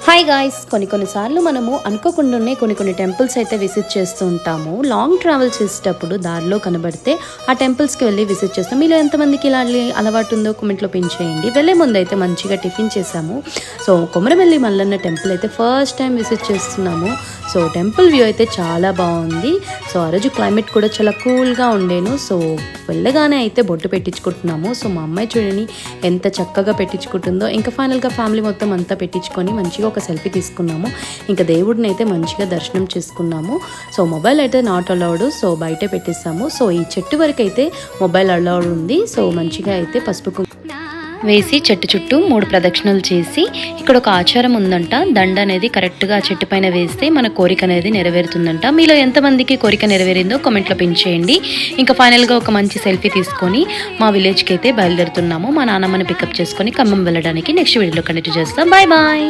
Hi guys, కొన్నిసార్లు మనము అనుకోకుండానే కొన్ని టెంపుల్స్ అయితే విజిట్ చేస్తూ ఉంటాము. లాంగ్ ట్రావెల్ చేసేటప్పుడు దారిలో కనబడితే ఆ టెంపుల్స్కి వెళ్ళి విజిట్ చేస్తాం. మీలో ఎంతమందికి ఇలా అలవాటు ఉందో కామెంట్లో పిన్ చేయండి. వెళ్ళే ముందు అయితే మంచిగా టిఫిన్ చేసాము. సో కొమరవెల్లి మల్లన్న టెంపుల్ అయితే ఫస్ట్ టైం విజిట్ చేస్తున్నాము. సో టెంపుల్ వ్యూ అయితే చాలా బాగుంది. సో ఆ రోజు క్లైమేట్ కూడా చాలా కూల్గా ఉండేను. సో వెళ్ళగానే అయితే బొట్టు పెట్టించుకుంటున్నాము. సో మా అమ్మాయి చూడండి ఎంత చక్కగా పెట్టించుకుంటుందో. ఇంకా ఫైనల్గా ఫ్యామిలీ మొత్తం అంతా పెట్టించుకొని మంచిగా ఒక సెల్ఫీ తీసుకున్నాము. ఇంకా దేవుడిని అయితే మంచిగా దర్శనం చేసుకున్నాము. సో మొబైల్ అయితే నాట్ అలౌడ్, సో బయటే పెట్టేస్తాము. సో ఈ చెట్టు వరకు అయితే మొబైల్ అలౌడ్ ఉంది. సో మంచిగా అయితే పసుపు వేసి చెట్టు చుట్టూ 3 ప్రదక్షిణలు చేసి, ఇక్కడ ఒక ఆచారం ఉందంట, దండ అనేది కరెక్ట్గా ఆ చెట్టు పైన వేస్తే మన కోరిక అనేది నెరవేరుతుందంట. మీలో ఎంతమందికి కోరిక నెరవేరిందో కామెంట్లో పిన్ చేయండి. ఇంకా ఫైనల్గా ఒక మంచి సెల్ఫీ తీసుకొని మా విలేజ్కి అయితే బయలుదేరుతున్నాము. మా నాన్నమ్మని పికప్ చేసుకొని ఖమ్మం వెళ్ళడానికి నెక్స్ట్ వీడియోలో కంటిన్యూ చేస్తాం. Bye bye.